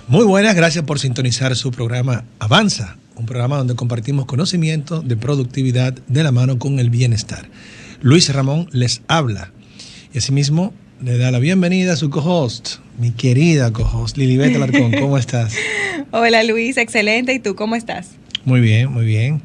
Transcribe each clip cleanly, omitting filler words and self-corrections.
Muy buenas, gracias por sintonizar su programa Avanza, un programa donde compartimos conocimiento de productividad de la mano con el bienestar. Luis Ramón les habla y asimismo le da la bienvenida a su co-host, mi querida co-host Lilibet Alarcón. ¿Cómo estás? Hola Luis, excelente. ¿Y tú cómo estás? Muy bien, muy bien.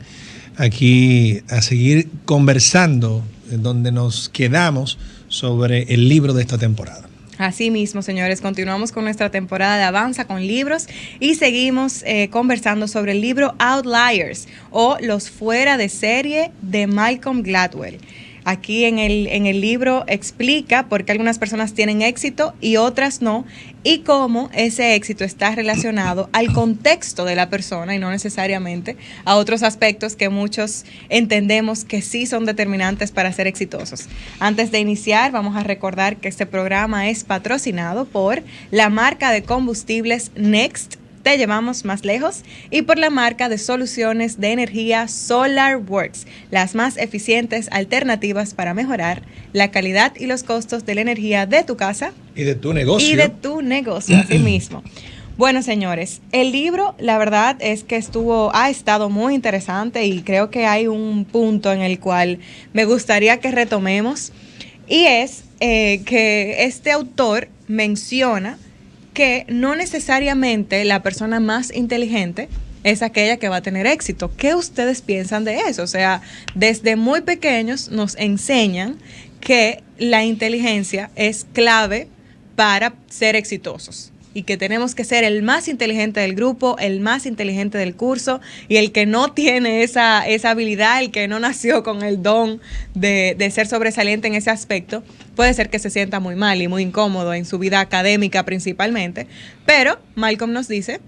Aquí a seguir conversando donde nos quedamos sobre el libro de esta temporada. Así mismo, señores, continuamos con nuestra temporada de Avanza con libros y seguimos conversando sobre el libro Outliers o Los fuera de serie de Malcolm Gladwell. Aquí en el libro explica por qué algunas personas tienen éxito y otras no, y cómo ese éxito está relacionado al contexto de la persona y no necesariamente a otros aspectos que muchos entendemos que sí son determinantes para ser exitosos. Antes de iniciar, vamos a recordar que este programa es patrocinado por la marca de combustibles Next, te llevamos más lejos, y por la marca de soluciones de energía SolarWorks, las más eficientes alternativas para mejorar la calidad y los costos de la energía de tu casa y de tu negocio. Así mismo. Bueno, señores, el libro, la verdad es que ha estado muy interesante y creo que hay un punto en el cual me gustaría que retomemos, y es que este autor menciona que no necesariamente la persona más inteligente es aquella que va a tener éxito. ¿Qué ustedes piensan de eso? O sea, desde muy pequeños nos enseñan que la inteligencia es clave para ser exitosos y que tenemos que ser el más inteligente del grupo, el más inteligente del curso, y el que no tiene esa habilidad, el que no nació con el don de ser sobresaliente en ese aspecto, puede ser que se sienta muy mal y muy incómodo en su vida académica principalmente. Pero Malcolm nos dice,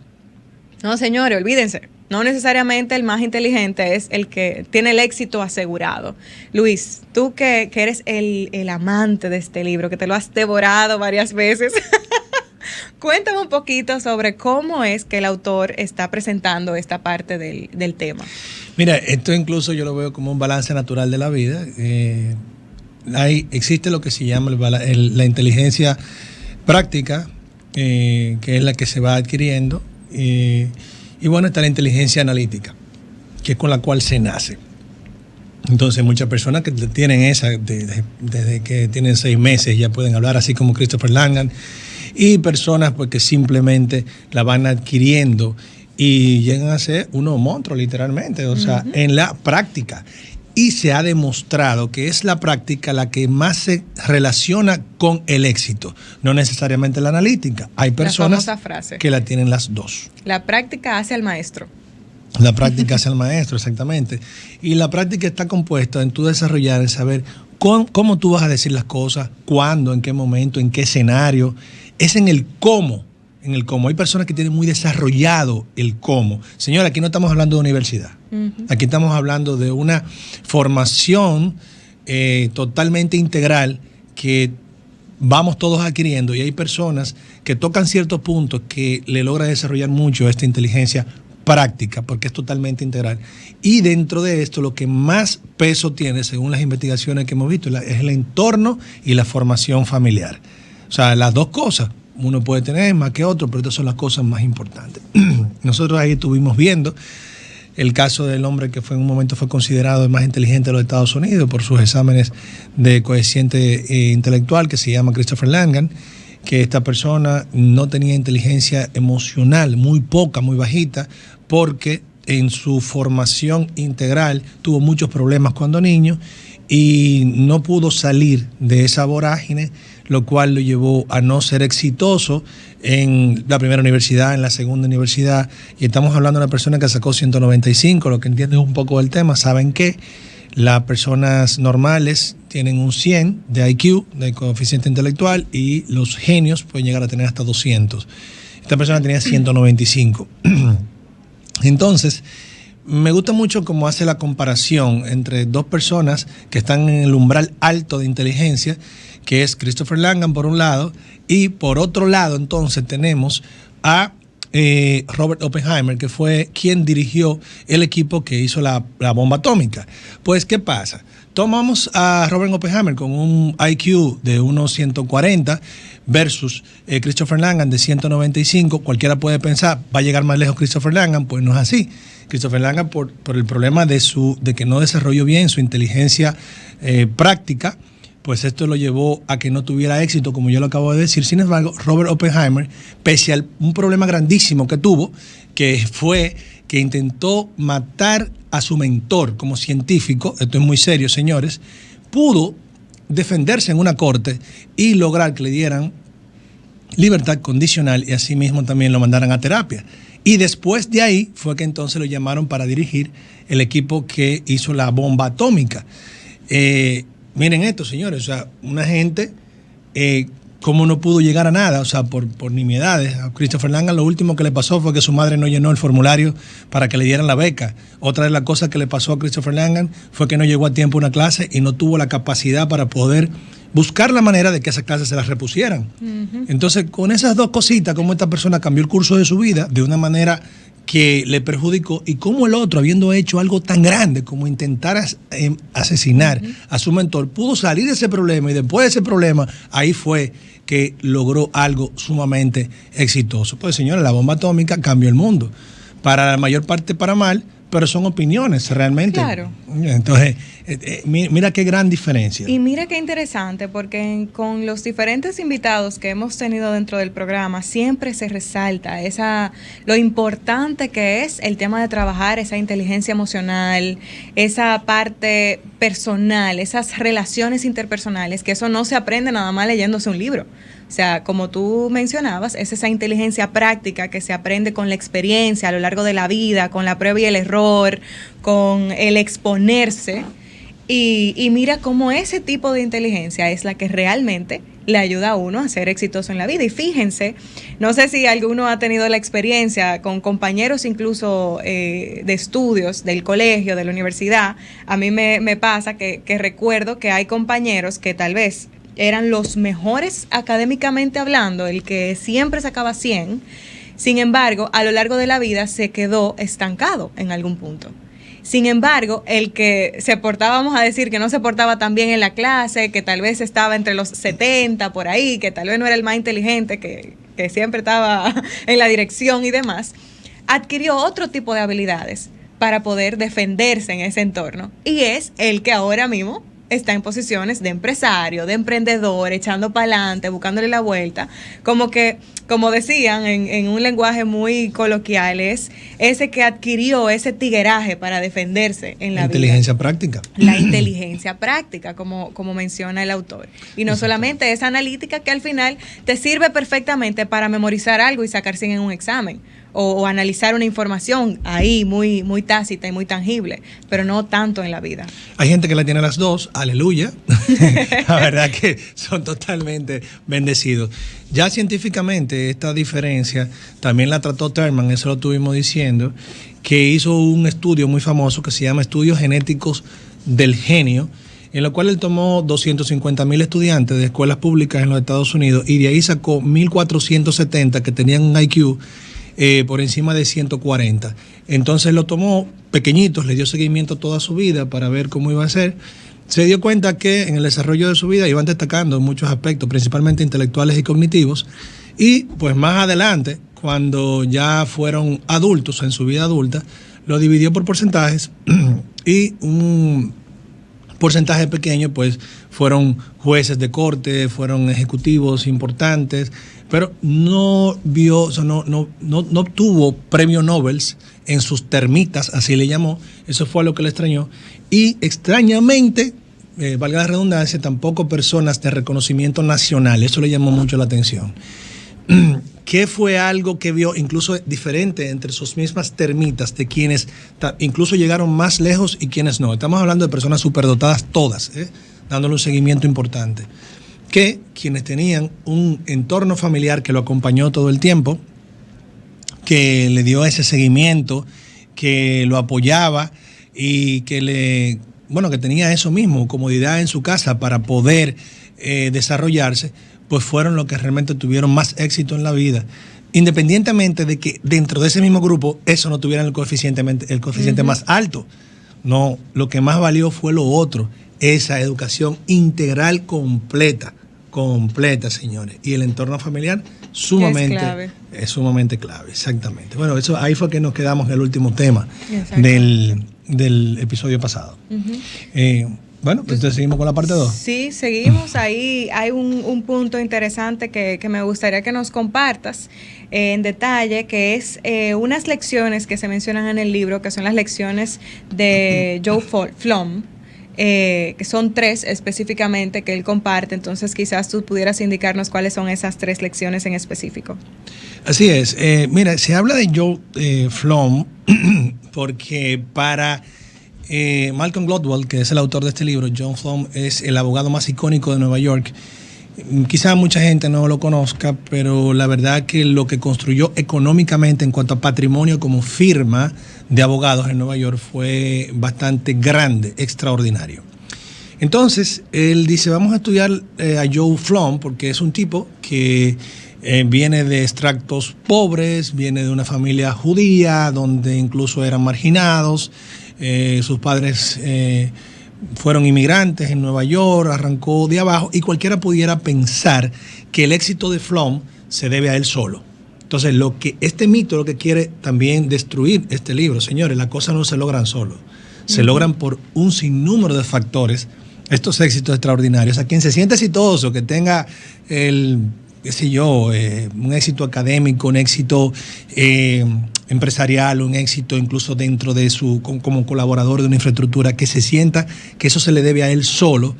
no señores, olvídense, no necesariamente el más inteligente es el que tiene el éxito asegurado. Luis, tú que eres el amante de este libro, que te lo has devorado varias veces, cuéntame un poquito sobre cómo es que el autor está presentando esta parte del tema. Mira, esto incluso yo lo veo como un balance natural de la vida. Existe lo que se llama la inteligencia práctica, que es la que se va adquiriendo, y bueno, está la inteligencia analítica, que es con la cual se nace. Entonces muchas personas que tienen esa, desde que tienen 6 meses ya pueden hablar, así como Christopher Langan, y personas pues que simplemente la van adquiriendo y llegan a ser unos monstruos literalmente, o sea, en la práctica. Y se ha demostrado que es la práctica la que más se relaciona con el éxito, no necesariamente la analítica. Hay personas que la tienen las dos. La práctica hace al maestro. La práctica hace al maestro, exactamente. Y la práctica está compuesta en tú desarrollar, en saber cómo tú vas a decir las cosas, cuándo, en qué momento, en qué escenario. Es en el cómo, Hay personas que tienen muy desarrollado el cómo. Señora, aquí no estamos hablando de universidad. Aquí estamos hablando de una formación totalmente integral que vamos todos adquiriendo, y hay personas que tocan ciertos puntos que le logra desarrollar mucho esta inteligencia práctica, porque es totalmente integral. Y dentro de esto, lo que más peso tiene, según las investigaciones que hemos visto, es el entorno y la formación familiar. O sea, las dos cosas, uno puede tener más que otro, pero estas son las cosas más importantes. Nosotros ahí estuvimos viendo el caso del hombre que en un momento fue considerado el más inteligente de los Estados Unidos por sus exámenes de coeficiente intelectual, que se llama Christopher Langan, que esta persona no tenía inteligencia emocional, muy poca, muy bajita, porque en su formación integral tuvo muchos problemas cuando niño y no pudo salir de esa vorágine, lo cual lo llevó a no ser exitoso en la primera universidad, en la segunda universidad. Y estamos hablando de una persona que sacó 195, lo que entienden un poco del tema, saben que las personas normales tienen un 100 de IQ, de coeficiente intelectual, y los genios pueden llegar a tener hasta 200. Esta persona tenía 195. Entonces, me gusta mucho cómo hace la comparación entre dos personas que están en el umbral alto de inteligencia, que es Christopher Langan por un lado, y por otro lado entonces tenemos a Robert Oppenheimer, que fue quien dirigió el equipo que hizo la bomba atómica. Pues, ¿qué pasa? Tomamos a Robert Oppenheimer con un IQ de unos 140 versus Christopher Langan de 195. Cualquiera puede pensar, ¿va a llegar más lejos Christopher Langan? Pues no es así. Christopher Langan, por el problema de que no desarrolló bien su inteligencia práctica, pues esto lo llevó a que no tuviera éxito, como yo lo acabo de decir. Sin embargo, Robert Oppenheimer, pese a un problema grandísimo que tuvo, que fue que intentó matar a su mentor como científico, esto es muy serio, señores, pudo defenderse en una corte y lograr que le dieran libertad condicional y asimismo también lo mandaran a terapia. Y después de ahí fue que entonces lo llamaron para dirigir el equipo que hizo la bomba atómica. Miren esto, señores, o sea, una gente como no pudo llegar a nada, o sea, por nimiedades. A Christopher Langan lo último que le pasó fue que su madre no llenó el formulario para que le dieran la beca. Otra de las cosas que le pasó a Christopher Langan fue que no llegó a tiempo a una clase y no tuvo la capacidad para poder buscar la manera de que esas clases se las repusieran. Uh-huh. Entonces, con esas dos cositas, cómo esta persona cambió el curso de su vida de una manera que le perjudicó y cómo el otro, habiendo hecho algo tan grande como intentar asesinar a su mentor, pudo salir de ese problema y después de ese problema, ahí fue que logró algo sumamente exitoso. Pues señores, la bomba atómica cambió el mundo. Para la mayor parte para mal, pero son opiniones realmente. Claro. Entonces, mira qué gran diferencia. Y mira qué interesante, porque con los diferentes invitados que hemos tenido dentro del programa, siempre se resalta lo importante que es el tema de trabajar esa inteligencia emocional, esa parte personal, esas relaciones interpersonales, que eso no se aprende nada más leyéndose un libro. O sea, como tú mencionabas, es esa inteligencia práctica que se aprende con la experiencia a lo largo de la vida, con la prueba y el error, con el exponerse. Y mira cómo ese tipo de inteligencia es la que realmente le ayuda a uno a ser exitoso en la vida. Y fíjense, no sé si alguno ha tenido la experiencia con compañeros incluso de estudios del colegio, de la universidad. A mí me pasa que recuerdo que hay compañeros que tal vez eran los mejores académicamente hablando, el que siempre sacaba 100, sin embargo, a lo largo de la vida se quedó estancado en algún punto. Sin embargo, el que se portaba, vamos a decir, que no se portaba tan bien en la clase, que tal vez estaba entre los 70 por ahí, que tal vez no era el más inteligente, que siempre estaba en la dirección y demás, adquirió otro tipo de habilidades para poder defenderse en ese entorno. Y es el que ahora mismo está en posiciones de empresario, de emprendedor, echando para adelante, buscándole la vuelta, como decían en un lenguaje muy coloquial, es ese que adquirió ese tigueraje para defenderse en la vida. Inteligencia práctica. La inteligencia práctica, como menciona el autor. Y no solamente esa analítica que al final te sirve perfectamente para memorizar algo y sacar 100 en un examen. O analizar una información ahí muy, muy tácita y muy tangible, pero no tanto en la vida. Hay gente que la tiene las dos, aleluya. La verdad que son totalmente bendecidos. Ya científicamente esta diferencia también la trató Terman, eso lo estuvimos diciendo, que hizo un estudio muy famoso que se llama Estudios Genéticos del Genio, en lo cual él tomó 250,000 estudiantes de escuelas públicas en los Estados Unidos y de ahí sacó 1,470 que tenían un IQ por encima de 140. Entonces lo tomó pequeñitos, le dio seguimiento toda su vida para ver cómo iba a ser. Se dio cuenta que en el desarrollo de su vida iban destacando en muchos aspectos, principalmente intelectuales y cognitivos. Y pues más adelante, cuando ya fueron adultos, en su vida adulta, lo dividió por porcentajes y un porcentaje pequeño pues fueron jueces de corte, fueron ejecutivos importantes, pero no vio, o sea, no obtuvo premio Nobel en sus termitas, así le llamó. Eso fue lo que le extrañó. Y extrañamente, valga la redundancia, tampoco personas de reconocimiento nacional. Eso le llamó mucho la atención. ¿Qué fue algo que vio incluso diferente entre sus mismas termitas de quienes incluso llegaron más lejos y quienes no? Estamos hablando de personas superdotadas todas, dándole un seguimiento importante. Que quienes tenían un entorno familiar que lo acompañó todo el tiempo, que le dio ese seguimiento, que lo apoyaba y que que tenía eso mismo, comodidad en su casa para poder desarrollarse, pues fueron los que realmente tuvieron más éxito en la vida. independientemente de que dentro de ese mismo grupo eso no tuviera el coeficiente más alto. No, lo que más valió fue lo otro, esa educación integral completa, señores. Y el entorno familiar es sumamente clave, exactamente. Bueno, eso ahí fue que nos quedamos en el último tema del episodio pasado. Bueno, entonces seguimos con la parte 2. Sí, seguimos. Ahí hay un punto interesante que me gustaría que nos compartas en detalle, que es unas lecciones que se mencionan en el libro, que son las lecciones de Joe Flom, que son 3 específicamente que él comparte. Entonces quizás tú pudieras indicarnos cuáles son esas 3 lecciones en específico. Así es. Mira, se habla de Joe Flom porque para Malcolm Gladwell, que es el autor de este libro, Joe Flom es el abogado más icónico de Nueva York. Quizá mucha gente no lo conozca, pero la verdad que lo que construyó económicamente en cuanto a patrimonio como firma de abogados en Nueva York fue bastante grande, extraordinario. Entonces, él dice, vamos a estudiar a Joe Flom porque es un tipo que viene de extractos pobres, viene de una familia judía donde incluso eran marginados. Sus padres fueron inmigrantes en Nueva York, arrancó de abajo y cualquiera pudiera pensar que el éxito de Flom se debe a él solo. Entonces, este mito lo que quiere también destruir este libro, señores, las cosas no se logran solo, se logran por un sinnúmero de factores, estos éxitos extraordinarios. A quien se siente exitoso, que tenga un éxito académico, un éxito empresarial, un éxito incluso dentro de como colaborador de una infraestructura, que se sienta que eso se le debe a él solo.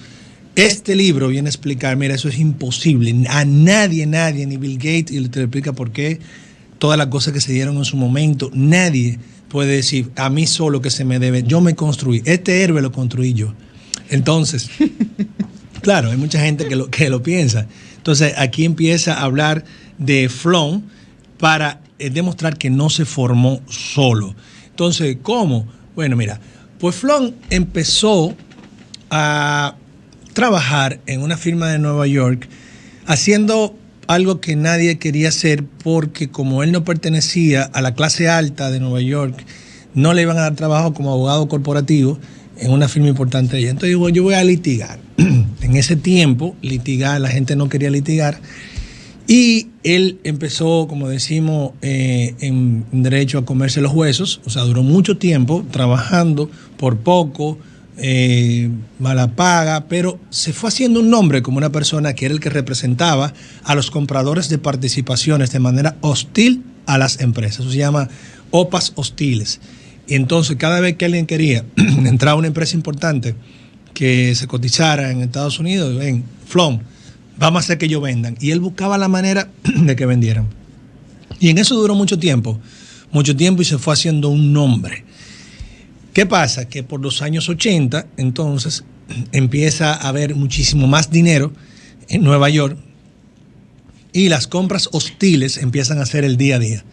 Este libro viene a explicar, mira, eso es imposible. A nadie, ni Bill Gates, y te explica por qué, todas las cosas que se dieron en su momento, nadie puede decir, a mí solo que se me debe, yo me construí, este héroe lo construí yo. Entonces, claro, hay mucha gente que lo piensa. Entonces, aquí empieza a hablar de Flom para demostrar que no se formó solo. Entonces, ¿cómo? Bueno, mira, pues Flom empezó a trabajar en una firma de Nueva York haciendo algo que nadie quería hacer porque como él no pertenecía a la clase alta de Nueva York, no le iban a dar trabajo como abogado corporativo en una firma importante de ella. Entonces yo voy a litigar. En ese tiempo, la gente no quería litigar. Y él empezó, como decimos, en derecho a comerse los huesos. O sea, duró mucho tiempo trabajando por poco, mala paga, pero se fue haciendo un nombre como una persona que era el que representaba a los compradores de participaciones de manera hostil a las empresas. Eso se llama OPAs hostiles. Y entonces, cada vez que alguien quería entrar a una empresa importante que se cotizara en Estados Unidos, ven, Flom, vamos a hacer que ellos vendan. Y él buscaba la manera de que vendieran. Y en eso duró mucho tiempo y se fue haciendo un nombre. ¿Qué pasa? Que por los años 80, entonces, empieza a haber muchísimo más dinero en Nueva York y las compras hostiles empiezan a ser el día a día.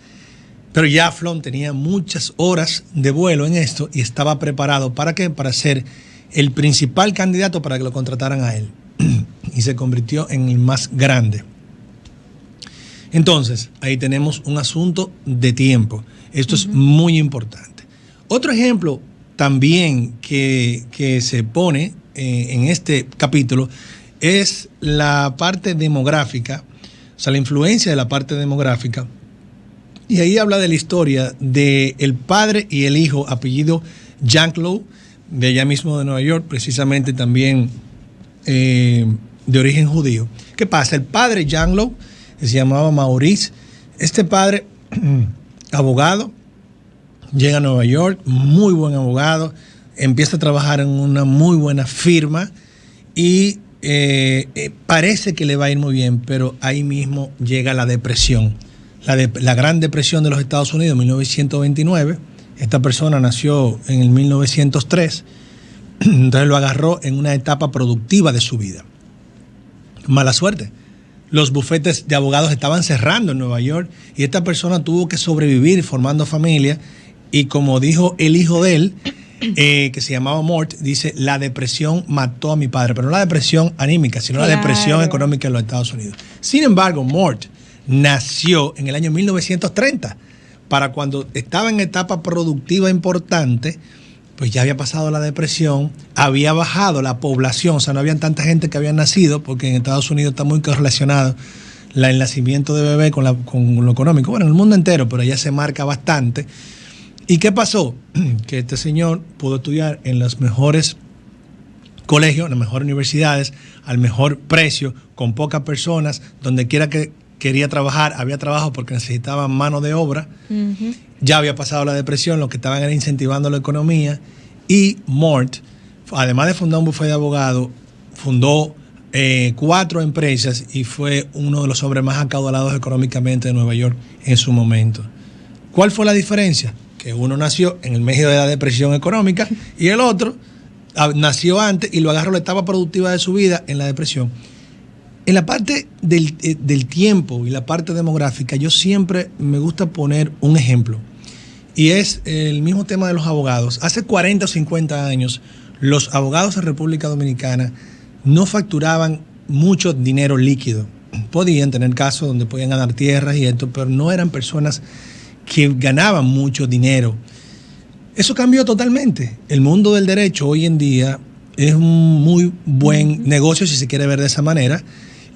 Pero ya Flom tenía muchas horas de vuelo en esto y estaba preparado. ¿Para qué? Para ser el principal candidato para que lo contrataran a él. Y se convirtió en el más grande. Entonces, ahí tenemos un asunto de tiempo. Esto es muy importante. Otro ejemplo también que se pone en este capítulo es la parte demográfica, o sea, la influencia de la parte demográfica. Y ahí habla de la historia del padre y el hijo, apellido Janklow, de allá mismo de Nueva York, precisamente también de origen judío. ¿Qué pasa? El padre Janklow se llamaba Maurice. Este padre, abogado, llega a Nueva York, muy buen abogado, empieza a trabajar en una muy buena firma y parece que le va a ir muy bien, pero ahí mismo llega la depresión. La Gran Depresión de los Estados Unidos, 1929. Esta persona nació en el 1903, entonces lo agarró en una etapa productiva de su vida. Mala suerte. Los bufetes de abogados estaban cerrando en Nueva York y esta persona tuvo que sobrevivir formando familia y como dijo el hijo de él, que se llamaba Mort, dice, la depresión mató a mi padre, pero no la depresión anímica, sino la depresión económica en los Estados Unidos. Sin embargo, Mort nació en el año 1930, para cuando estaba en etapa productiva importante, pues ya había pasado la depresión, había bajado la población, o sea, no había tanta gente que había nacido, porque en Estados Unidos está muy correlacionado el nacimiento de bebé con lo económico. Bueno, en el mundo entero, pero allá se marca bastante. ¿Y qué pasó? Que este señor pudo estudiar en los mejores colegios, en las mejores universidades, al mejor precio, con pocas personas, donde quiera que quería trabajar, había trabajo porque necesitaban mano de obra. Uh-huh. Ya había pasado la depresión, lo que estaban era incentivando la economía. Y Mort, además de fundar un bufete de abogados, fundó 4 empresas y fue uno de los hombres más acaudalados económicamente de Nueva York en su momento. ¿Cuál fue la diferencia? Que uno nació en el medio de la depresión económica y el otro nació antes y lo agarró la etapa productiva de su vida en la depresión. En la parte del tiempo y la parte demográfica, yo siempre me gusta poner un ejemplo. Y es el mismo tema de los abogados. Hace 40 o 50 años, los abogados en República Dominicana no facturaban mucho dinero líquido. Podían tener casos donde podían ganar tierras y esto, pero no eran personas que ganaban mucho dinero. Eso cambió totalmente. El mundo del derecho hoy en día es un muy buen negocio, si se quiere ver de esa manera.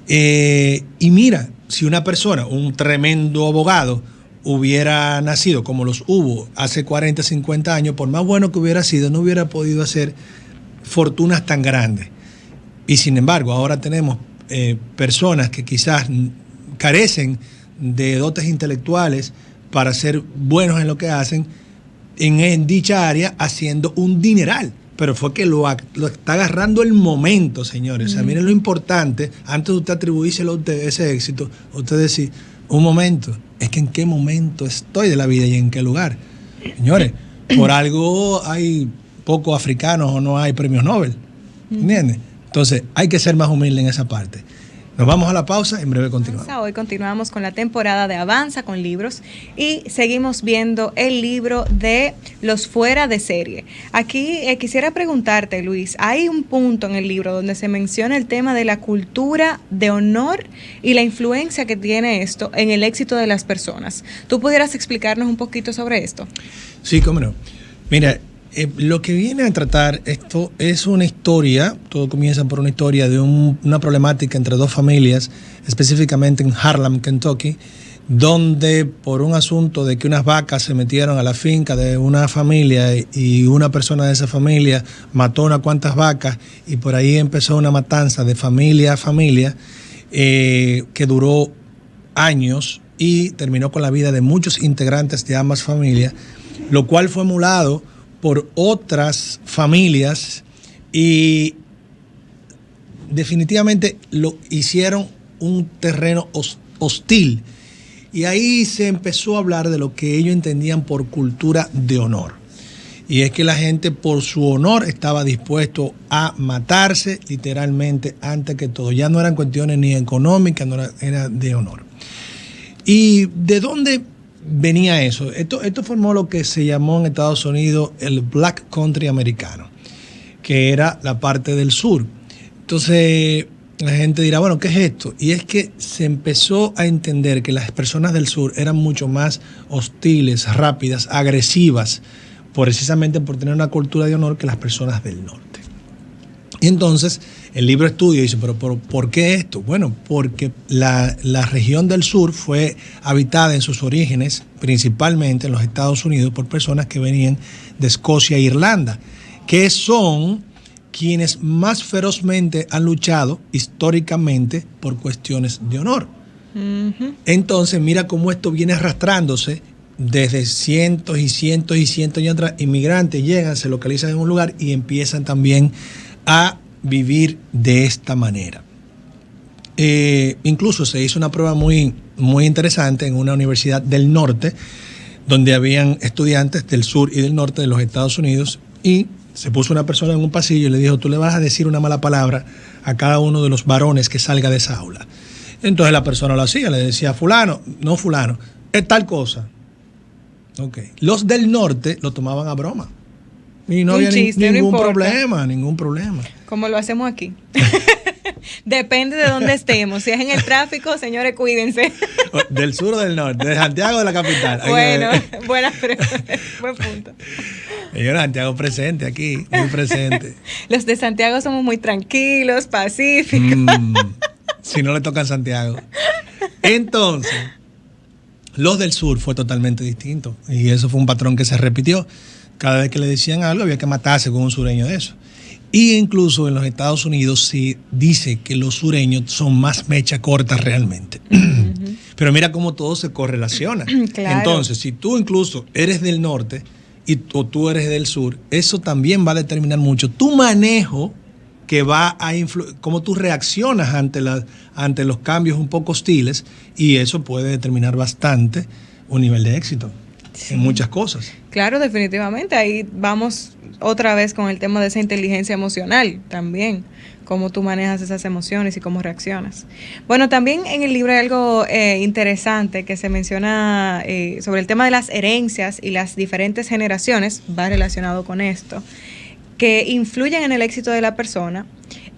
Y mira, si una persona, un tremendo abogado, hubiera nacido como los hubo hace 40, 50 años, por más bueno que hubiera sido, no hubiera podido hacer fortunas tan grandes. Y sin embargo, ahora tenemos personas que quizás carecen de dotes intelectuales para ser buenos en lo que hacen, en dicha área, haciendo un dineral. Pero fue que lo está agarrando el momento, señores. O sea, miren lo importante, antes de usted atribuírselo a usted ese éxito, usted decir, un momento, es que en qué momento estoy de la vida y en qué lugar. Señores, por algo hay pocos africanos o no hay premios Nobel, ¿entiendes? Entonces, hay que ser más humilde en esa parte. Nos vamos a la pausa, en breve continuamos. Hoy continuamos con la temporada de Avanza con libros y seguimos viendo el libro de Los Fuera de Serie. Aquí quisiera preguntarte, Luis, hay un punto en el libro donde se menciona el tema de la cultura de honor y la influencia que tiene esto en el éxito de las personas. ¿Tú pudieras explicarnos un poquito sobre esto? Sí, cómo no. Mira, lo que viene a tratar esto es una historia, todo comienza por una historia de una problemática entre dos familias, específicamente en Harlem, Kentucky, donde por un asunto de que unas vacas se metieron a la finca de una familia y una persona de esa familia mató unas cuantas vacas y por ahí empezó una matanza de familia a familia que duró años y terminó con la vida de muchos integrantes de ambas familias, lo cual fue emulado por otras familias y definitivamente lo hicieron un terreno hostil. Y ahí se empezó a hablar de lo que ellos entendían por cultura de honor. Y es que la gente por su honor estaba dispuesto a matarse literalmente antes que todo. Ya no eran cuestiones ni económicas, no era de honor. ¿Y de dónde venía eso? Esto formó lo que se llamó en Estados Unidos el Black Country americano, que era la parte del sur. Entonces la gente dirá, bueno, ¿qué es esto? Y es que se empezó a entender que las personas del sur eran mucho más hostiles, rápidas, agresivas, precisamente por tener una cultura de honor que las personas del norte. Y entonces el libro estudia y dice, pero ¿por qué esto? Bueno, porque la región del sur fue habitada en sus orígenes, principalmente en los Estados Unidos, por personas que venían de Escocia e Irlanda, que son quienes más ferozmente han luchado históricamente por cuestiones de honor. Uh-huh. Entonces, mira cómo esto viene arrastrándose desde cientos y cientos y cientos de años atrás. Inmigrantes llegan, se localizan en un lugar y empiezan también a vivir de esta manera. Incluso se hizo una prueba muy, muy interesante en una universidad del norte, donde habían estudiantes del sur y del norte de los Estados Unidos, y se puso una persona en un pasillo y le dijo, tú le vas a decir una mala palabra a cada uno de los varones que salga de esa aula. Entonces la persona lo hacía, le decía, fulano, no fulano, es tal cosa. Okay. Los del norte lo tomaban a broma. Y no había ningún problema. Como lo hacemos aquí. Depende de dónde estemos. Si es en el tráfico, señores, cuídense. ¿Del sur o del norte? ¿De Santiago o de la capital? Bueno, buena pregunta. Buen punto. Señora, Santiago presente aquí, muy presente. Los de Santiago somos muy tranquilos, pacíficos. Si no le tocan Santiago. Entonces, los del sur fue totalmente distinto. Y eso fue un patrón que se repitió. Cada vez que le decían algo había que matarse con un sureño de eso. Y incluso en los Estados Unidos se dice que los sureños son más mecha corta realmente. Pero mira cómo todo se correlaciona. Claro. Entonces, si tú incluso eres del norte o tú eres del sur, eso también va a determinar mucho tu manejo, que va a cómo tú reaccionas ante los cambios un poco hostiles, y eso puede determinar bastante un nivel de éxito en muchas cosas. Claro, definitivamente. Ahí vamos otra vez con el tema de esa inteligencia emocional también, cómo tú manejas esas emociones y cómo reaccionas. Bueno, también en el libro hay algo interesante que se menciona sobre el tema de las herencias y las diferentes generaciones, va relacionado con esto, que influyen en el éxito de la persona.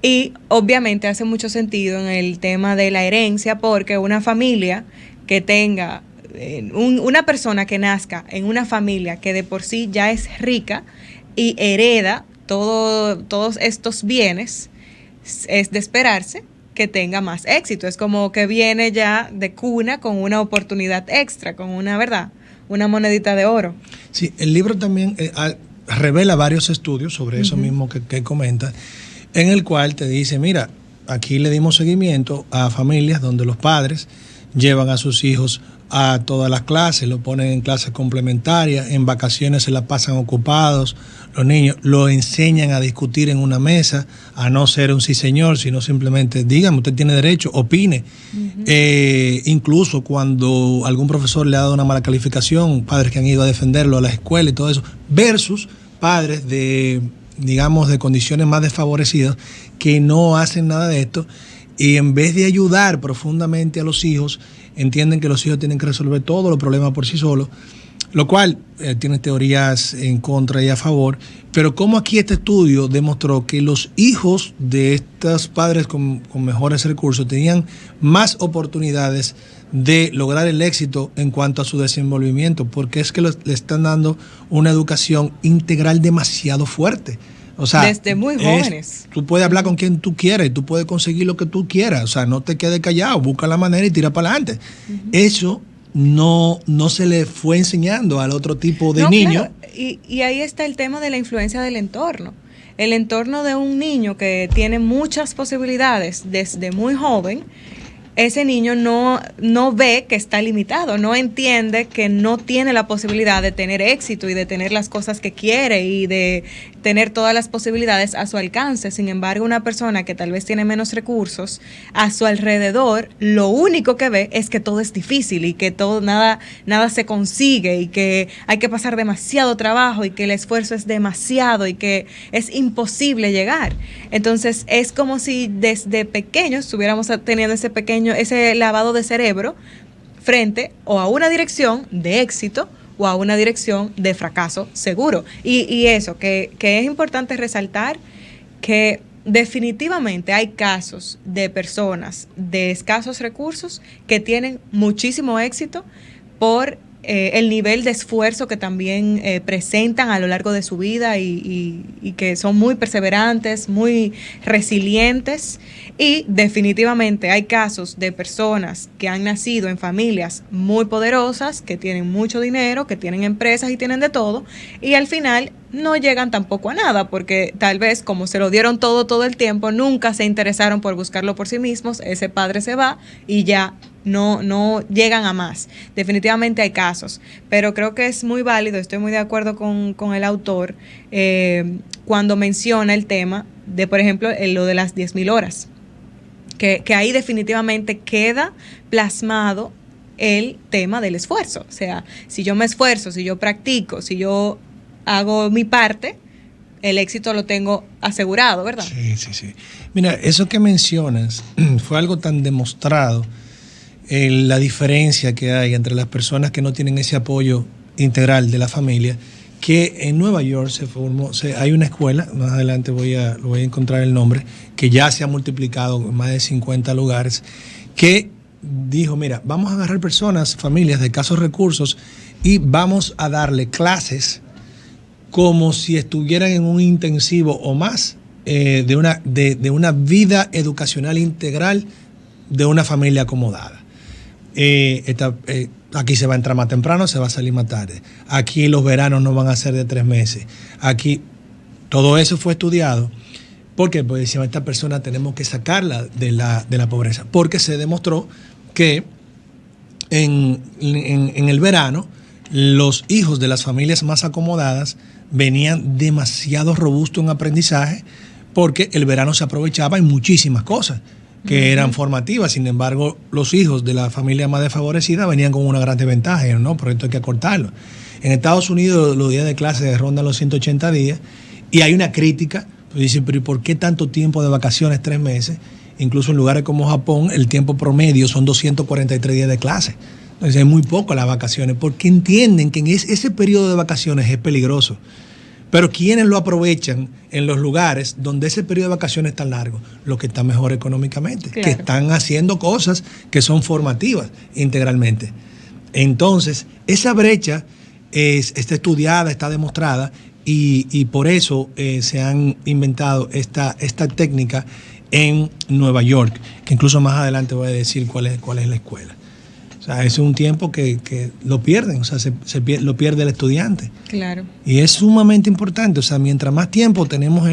Y obviamente hace mucho sentido en el tema de la herencia, porque una familia que tenga una persona que nazca en una familia que de por sí ya es rica y hereda todos estos bienes, es de esperarse que tenga más éxito. Es como que viene ya de cuna con una oportunidad extra, con una verdad, una monedita de oro. Sí, el libro también revela varios estudios sobre eso mismo que comenta, en el cual te dice, mira, aquí le dimos seguimiento a familias donde los padres llevan a sus hijos a todas las clases, lo ponen en clases complementarias, en vacaciones se la pasan ocupados, los niños lo enseñan a discutir en una mesa, a no ser un sí señor, sino simplemente dígame, usted tiene derecho, opine. Incluso cuando algún profesor le ha dado una mala calificación, padres que han ido a defenderlo a la escuela y todo eso, versus padres de, digamos, de condiciones más desfavorecidas que no hacen nada de esto, y en vez de ayudar profundamente a los hijos, entienden que los hijos tienen que resolver todos los problemas por sí solos, lo cual tiene teorías en contra y a favor, pero como aquí este estudio demostró que los hijos de estos padres con mejores recursos tenían más oportunidades de lograr el éxito en cuanto a su desenvolvimiento, porque es que le están dando una educación integral demasiado fuerte. O sea, desde muy jóvenes. Tú puedes hablar con quien tú quieras y tú puedes conseguir lo que tú quieras. O sea, no te quedes callado, busca la manera y tira para adelante. Eso no se le fue enseñando al otro tipo de niño. Claro. Y ahí está el tema de la influencia del entorno. El entorno de un niño que tiene muchas posibilidades desde muy joven, ese niño no ve que está limitado, no entiende que no tiene la posibilidad de tener éxito y de tener las cosas que quiere y de tener todas las posibilidades a su alcance. Sin embargo, una persona que tal vez tiene menos recursos, a su alrededor, lo único que ve es que todo es difícil y que nada se consigue y que hay que pasar demasiado trabajo y que el esfuerzo es demasiado y que es imposible llegar. Entonces, es como si desde pequeños estuviéramos teniendo ese lavado de cerebro frente o a una dirección de éxito o a una dirección de fracaso seguro. Y eso, que es importante resaltar que definitivamente hay casos de personas de escasos recursos que tienen muchísimo éxito por el nivel de esfuerzo que también presentan a lo largo de su vida y que son muy perseverantes, muy resilientes. Y definitivamente hay casos de personas que han nacido en familias muy poderosas, que tienen mucho dinero, que tienen empresas y tienen de todo, y al final no llegan tampoco a nada, porque tal vez como se lo dieron todo el tiempo, nunca se interesaron por buscarlo por sí mismos, ese padre se va y ya no llegan a más. Definitivamente hay casos, pero creo que es muy válido, estoy muy de acuerdo con el autor cuando menciona el tema de, por ejemplo, lo de las 10.000 horas. Que ahí definitivamente queda plasmado el tema del esfuerzo. O sea, si yo me esfuerzo, si yo practico, si yo hago mi parte, el éxito lo tengo asegurado, ¿verdad? Sí. Mira, eso que mencionas fue algo tan demostrado, la diferencia que hay entre las personas que no tienen ese apoyo integral de la familia, que en Nueva York se formó, hay una escuela, más adelante voy a encontrar el nombre, que ya se ha multiplicado en más de 50 lugares, que dijo, mira, vamos a agarrar personas, familias de escasos recursos y vamos a darle clases como si estuvieran en un intensivo o más de una vida educacional integral de una familia acomodada. Aquí se va a entrar más temprano, se va a salir más tarde. Aquí los veranos no van a ser de 3 meses. Aquí todo eso fue estudiado. ¿Por qué? Porque decían, esta persona tenemos que sacarla de la pobreza. Porque se demostró que en el verano los hijos de las familias más acomodadas venían demasiado robustos en aprendizaje porque el verano se aprovechaba en muchísimas cosas que eran formativas. Sin embargo, los hijos de la familia más desfavorecida venían con una gran desventaja, ¿no? Por esto hay que acortarlo. En Estados Unidos los días de clase rondan los 180 días y hay una crítica. Pues dicen, pero ¿y por qué tanto tiempo de vacaciones, 3 meses? Incluso en lugares como Japón, el tiempo promedio son 243 días de clase. Entonces es muy poco las vacaciones, porque entienden que en ese periodo de vacaciones es peligroso. Pero ¿quiénes lo aprovechan en los lugares donde ese periodo de vacaciones es tan largo? Los que están mejor económicamente, claro, que están haciendo cosas que son formativas integralmente. Entonces, esa brecha está estudiada, está demostrada, y por eso se han inventado esta técnica en Nueva York, que incluso más adelante voy a decir cuál es la escuela. O sea, es un tiempo que lo pierden, o sea, lo pierde el estudiante. Claro. Y es sumamente importante, o sea, mientras más tiempo tenemos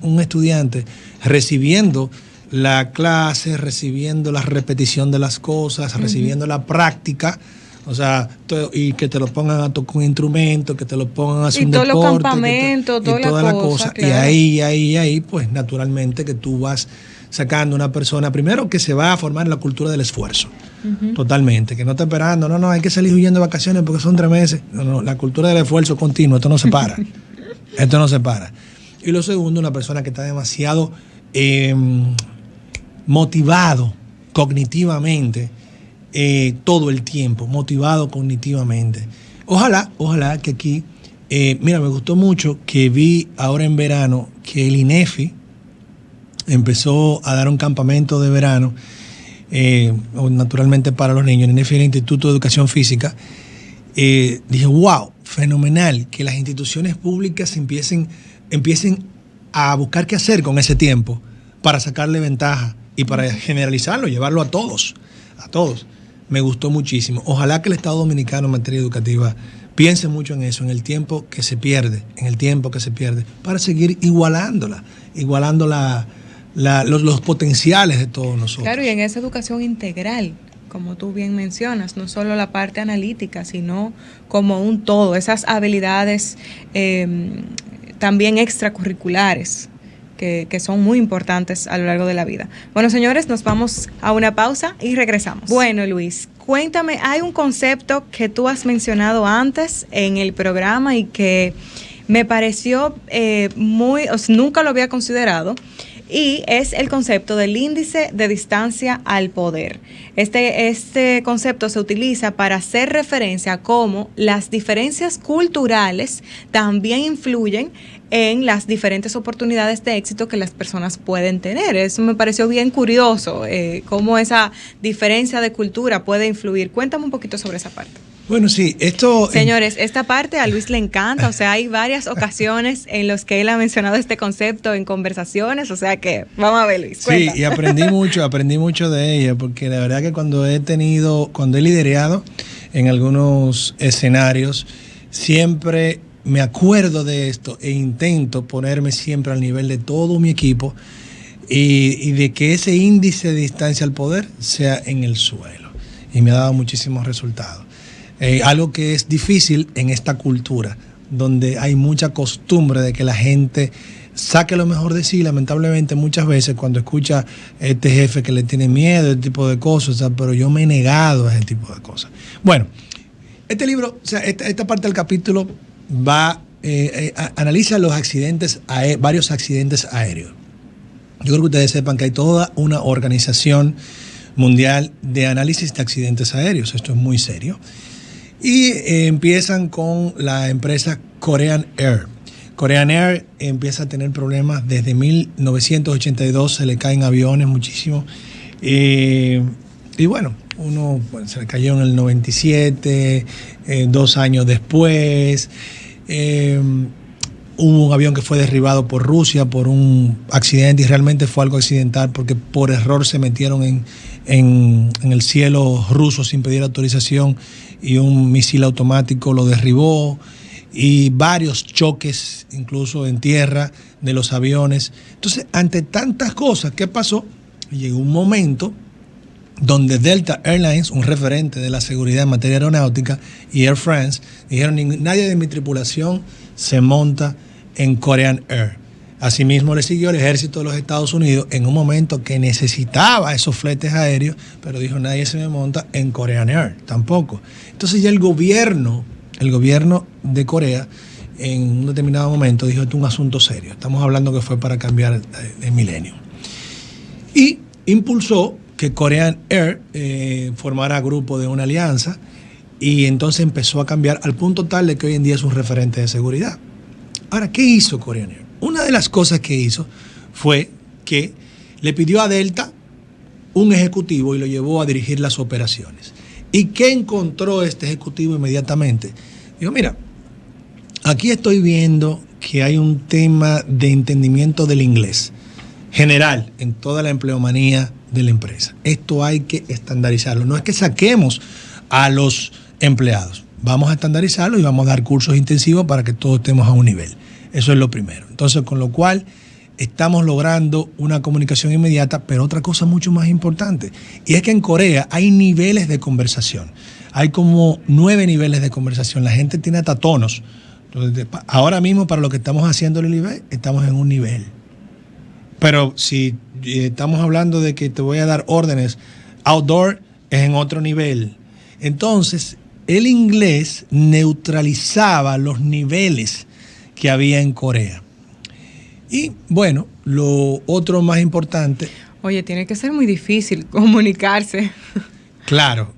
un estudiante recibiendo la clase, recibiendo la repetición de las cosas, recibiendo la práctica, o sea, y que te lo pongan a tocar un instrumento, que te lo pongan a hacer un deporte. Y todos los campamentos, toda la cosa. Claro. Y ahí, pues, naturalmente que tú vas sacando una persona, primero que se va a formar en la cultura del esfuerzo, totalmente, que no está esperando, no, hay que salir huyendo de vacaciones porque son 3 meses. No, la cultura del esfuerzo continuo, esto no se para. Esto no se para. Y lo segundo, una persona que está demasiado motivado cognitivamente, todo el tiempo, motivado cognitivamente. Ojalá que aquí, mira, me gustó mucho que vi ahora en verano que el INEFI empezó a dar un campamento de verano, naturalmente para los niños. El INEFI es el Instituto de Educación Física. Dije, wow, fenomenal, que las instituciones públicas empiecen a buscar qué hacer con ese tiempo para sacarle ventaja y para generalizarlo, llevarlo a todos. Me gustó muchísimo. Ojalá que el Estado Dominicano en materia educativa piense mucho en eso, en el tiempo que se pierde, para seguir igualando los potenciales de todos nosotros. Claro, y en esa educación integral, como tú bien mencionas, no solo la parte analítica, sino como un todo, esas habilidades también extracurriculares que son muy importantes a lo largo de la vida. Bueno, señores, nos vamos a una pausa y regresamos. Bueno, Luis, cuéntame, hay un concepto que tú has mencionado antes en el programa y que me pareció nunca lo había considerado, y es el concepto del índice de distancia al poder. Este concepto se utiliza para hacer referencia a cómo las diferencias culturales también influyen en las diferentes oportunidades de éxito que las personas pueden tener. Eso me pareció bien curioso, cómo esa diferencia de cultura puede influir. Cuéntame un poquito sobre esa parte. Bueno, sí, esto... Señores, esta parte a Luis le encanta, o sea, hay varias ocasiones en las que él ha mencionado este concepto en conversaciones, o sea que, vamos a ver, Luis, cuenta. Sí, y aprendí mucho de ella, porque la verdad que cuando he liderado en algunos escenarios, siempre me acuerdo de esto e intento ponerme siempre al nivel de todo mi equipo y de que ese índice de distancia al poder sea en el suelo. Y me ha dado muchísimos resultados. Algo que es difícil en esta cultura, donde hay mucha costumbre de que la gente saque lo mejor de sí. Lamentablemente muchas veces cuando escucha a este jefe que le tiene miedo, este tipo de cosas, o sea, pero yo me he negado a ese tipo de cosas. Bueno, este libro, o sea, esta parte del capítulo analiza los accidentes, varios accidentes aéreos. Yo creo que ustedes sepan que hay toda una organización mundial de análisis de accidentes aéreos. Esto es muy serio. Y empiezan con la empresa Korean Air. Korean Air empieza a tener problemas desde 1982, se le caen aviones muchísimo. Y bueno, se le cayó en el 97, 2 años después. Hubo un avión que fue derribado por Rusia por un accidente, y realmente fue algo accidental porque por error se metieron en el cielo ruso sin pedir autorización y un misil automático lo derribó, y varios choques incluso en tierra de los aviones. Entonces, ante tantas cosas, ¿qué pasó? Llegó un momento donde Delta Airlines, un referente de la seguridad en materia aeronáutica, y Air France dijeron: nadie de mi tripulación se monta en Korean Air. Asimismo le siguió el ejército de los Estados Unidos en un momento que necesitaba esos fletes aéreos, pero dijo: nadie se me monta en Korean Air, tampoco. Entonces ya el gobierno de Corea en un determinado momento dijo: esto es un asunto serio, estamos hablando que fue para cambiar de milenio. Y impulsó que Korean Air formara grupo de una alianza, y entonces empezó a cambiar al punto tal de que hoy en día es un referente de seguridad. Ahora, ¿qué hizo Korean Air? Una de las cosas que hizo fue que le pidió a Delta un ejecutivo y lo llevó a dirigir las operaciones. ¿Y qué encontró este ejecutivo inmediatamente? Dijo: mira, aquí estoy viendo que hay un tema de entendimiento del inglés general en toda la empleomanía de la empresa. Esto hay que estandarizarlo. No es que saquemos a los empleados, vamos a estandarizarlo y vamos a dar cursos intensivos para que todos estemos a un nivel. Eso es lo primero. Entonces, con lo cual estamos logrando una comunicación inmediata, pero otra cosa mucho más importante, y es que en Corea hay niveles de conversación. Hay como 9 niveles de conversación. La gente tiene hasta tonos. Entonces, ahora mismo, para lo que estamos haciendo el nivel, estamos en un nivel. Pero si estamos hablando de que te voy a dar órdenes outdoor, es en otro nivel. Entonces, el inglés neutralizaba los niveles que había en Corea. Y bueno, lo otro más importante... Oye, tiene que ser muy difícil comunicarse. Claro.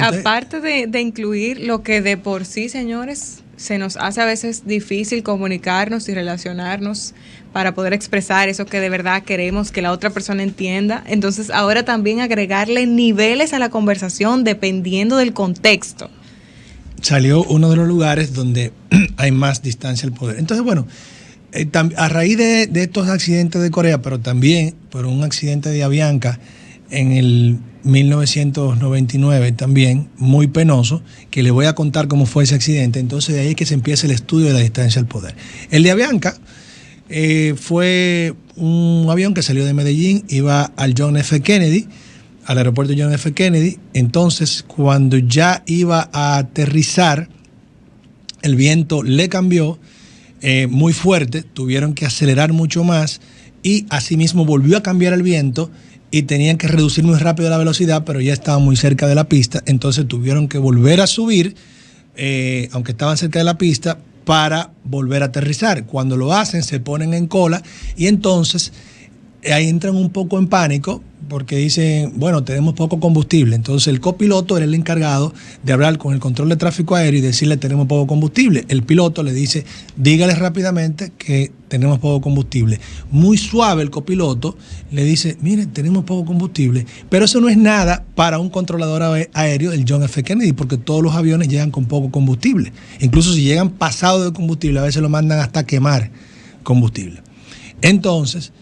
Aparte de incluir lo que de por sí, señores, se nos hace a veces difícil comunicarnos y relacionarnos para poder expresar eso que de verdad queremos que la otra persona entienda. Entonces, ahora también agregarle niveles a la conversación dependiendo del contexto. Salió uno de los lugares donde hay más distancia al poder. Entonces, bueno, a raíz de estos accidentes de Corea, pero también por un accidente de Avianca en el 1999 también, muy penoso, que le voy a contar cómo fue ese accidente. Entonces de ahí es que se empieza el estudio de la distancia al poder. El de Avianca fue un avión que salió de Medellín, iba al John F. Kennedy, al aeropuerto John F. Kennedy. Entonces, cuando ya iba a aterrizar, el viento le cambió muy fuerte, tuvieron que acelerar mucho más, y asimismo volvió a cambiar el viento y tenían que reducir muy rápido la velocidad, pero ya estaban muy cerca de la pista. Entonces tuvieron que volver a subir, aunque estaban cerca de la pista, para volver a aterrizar. Cuando lo hacen, se ponen en cola, y entonces ahí entran un poco en pánico porque dicen: bueno, tenemos poco combustible. Entonces el copiloto era el encargado de hablar con el control de tráfico aéreo y decirle: tenemos poco combustible. El piloto le dice: dígale rápidamente que tenemos poco combustible. Muy suave el copiloto le dice: mire, tenemos poco combustible. Pero eso no es nada para un controlador aéreo del John F. Kennedy, porque todos los aviones llegan con poco combustible. Incluso si llegan pasados de combustible, a veces lo mandan hasta quemar combustible. Entonces,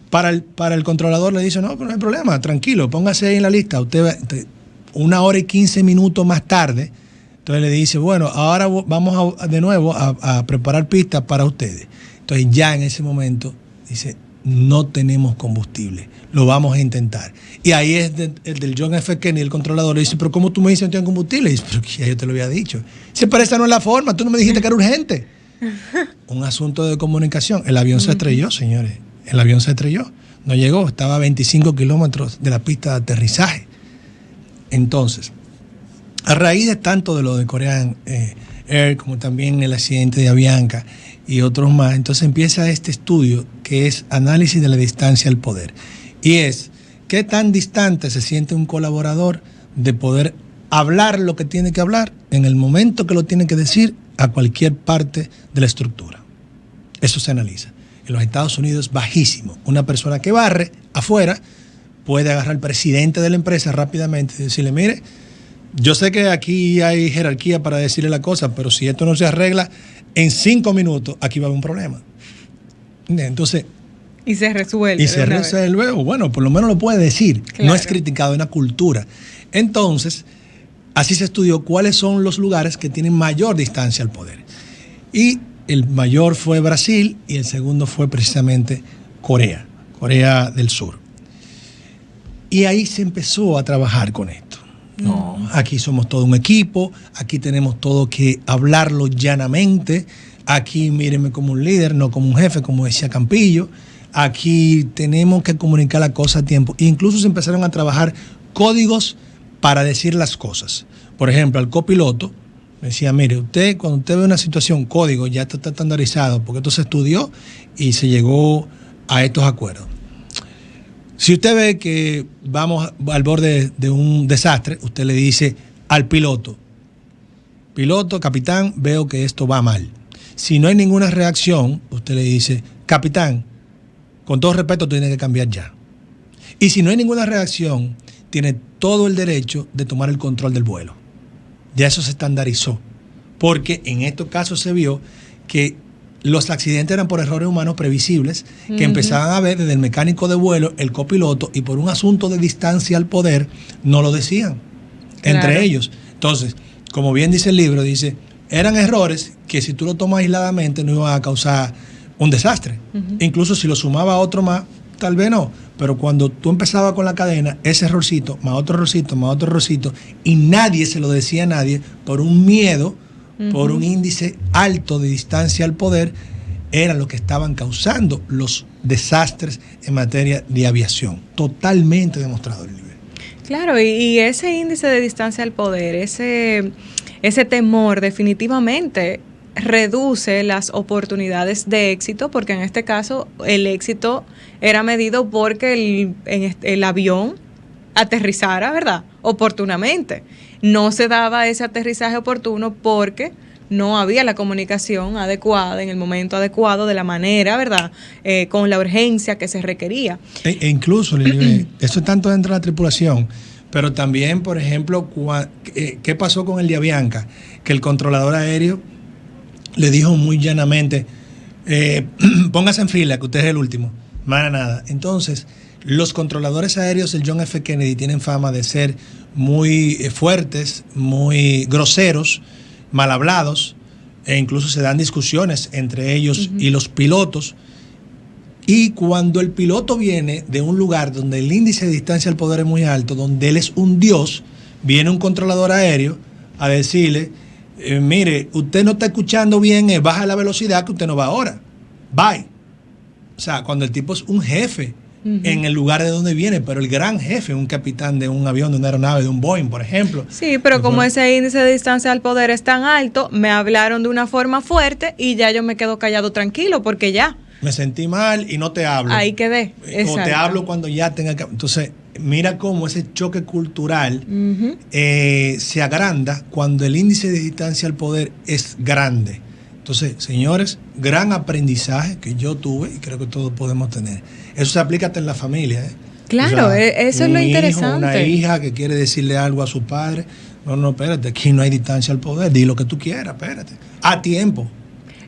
para el controlador le dice: no, pero no hay problema, tranquilo, póngase ahí en la lista. Usted 1 hora y 15 minutos más tarde, entonces le dice: bueno, ahora vamos de nuevo a preparar pistas para ustedes. Entonces ya en ese momento dice: no tenemos combustible, lo vamos a intentar. Y ahí es el del John F. Kennedy, el controlador, le dice: pero ¿cómo tú me dices que no tengo combustible? Y dice: pero ya yo te lo había dicho. Dice: pero esa no es la forma, tú no me dijiste que era urgente. Un asunto de comunicación. El avión se estrelló, señores. El avión se estrelló, no llegó, estaba a 25 kilómetros de la pista de aterrizaje. Entonces, a raíz de tanto de lo de Korean Air, como también el accidente de Avianca y otros más, entonces empieza este estudio que es análisis de la distancia al poder. Y es: ¿qué tan distante se siente un colaborador de poder hablar lo que tiene que hablar en el momento que lo tiene que decir, a cualquier parte de la estructura. Eso se analiza. En los Estados Unidos es bajísimo. Una persona que barre afuera puede agarrar al presidente de la empresa rápidamente y decirle, mire, yo sé que aquí hay jerarquía para decirle la cosa, pero si esto no se arregla en 5 minutos, aquí va a haber un problema. Entonces... Y se resuelve. Y se resuelve, o bueno, por lo menos lo puede decir. Claro. No es criticado, es una cultura. Entonces, así se estudió cuáles son los lugares que tienen mayor distancia al poder. Y el mayor fue Brasil y el segundo fue precisamente Corea del Sur. Y ahí se empezó a trabajar con esto. No, aquí somos todo un equipo, aquí tenemos todo que hablarlo llanamente, aquí mírenme como un líder, no como un jefe, como decía Campillo, aquí tenemos que comunicar la cosa a tiempo. E incluso se empezaron a trabajar códigos para decir las cosas. Por ejemplo, al copiloto me decía, mire, usted cuando usted ve una situación, código, ya está estandarizado, porque esto se estudió y se llegó a estos acuerdos. Si usted ve que vamos al borde de un desastre, usted le dice al piloto, capitán, veo que esto va mal. Si no hay ninguna reacción, usted le dice, capitán, con todo respeto, tiene que cambiar ya. Y si no hay ninguna reacción, tiene todo el derecho de tomar el control del vuelo. Ya eso se estandarizó, porque en estos casos se vio que los accidentes eran por errores humanos previsibles, que empezaban a ver desde el mecánico de vuelo, el copiloto, y por un asunto de distancia al poder, no lo decían entre ellos. Entonces, como bien dice el libro, dice, eran errores que si tú lo tomas aisladamente no iban a causar un desastre. Incluso si lo sumaba a otro más, tal vez no. Pero cuando tú empezabas con la cadena, ese errorcito, más otro errorcito, más otro errorcito, y nadie se lo decía a nadie por un miedo, por un índice alto de distancia al poder, eran los que estaban causando los desastres en materia de aviación. Totalmente demostrado el nivel. Claro, y ese índice de distancia al poder, ese temor definitivamente reduce las oportunidades de éxito, porque en este caso el éxito era medido porque el avión aterrizara, ¿verdad?, oportunamente. No se daba ese aterrizaje oportuno porque no había la comunicación adecuada en el momento adecuado, de la manera, ¿verdad?, con la urgencia que se requería. E incluso, eso es tanto dentro de la tripulación, pero también, por ejemplo, ¿qué pasó con el de Avianca? Que el controlador aéreo le dijo muy llanamente, póngase en fila, que usted es el último. Más nada. Entonces, los controladores aéreos del John F. Kennedy tienen fama de ser muy fuertes, muy groseros, mal hablados, e incluso se dan discusiones entre ellos y los pilotos. Y cuando el piloto viene de un lugar donde el índice de distancia al poder es muy alto, donde él es un dios, viene un controlador aéreo a decirle, mire, usted no está escuchando bien, baja la velocidad que usted no va ahora. Bye. O sea, cuando el tipo es un jefe en el lugar de donde viene, pero el gran jefe, un capitán de un avión, de una aeronave, de un Boeing, por ejemplo. Sí, pero como ese índice de distancia al poder es tan alto, me hablaron de una forma fuerte y ya yo me quedo callado tranquilo, porque ya me sentí mal y no te hablo. Ahí quedé. O te hablo cuando ya tenga que... Entonces, mira cómo ese choque cultural se agranda cuando el índice de distancia al poder es grande. Entonces, señores, gran aprendizaje que yo tuve y creo que todos podemos tener. Eso se aplica hasta en la familia. Claro, o sea, eso es lo interesante. Una hija que quiere decirle algo a su padre. No, espérate, aquí no hay distancia al poder. Di lo que tú quieras, espérate. A tiempo.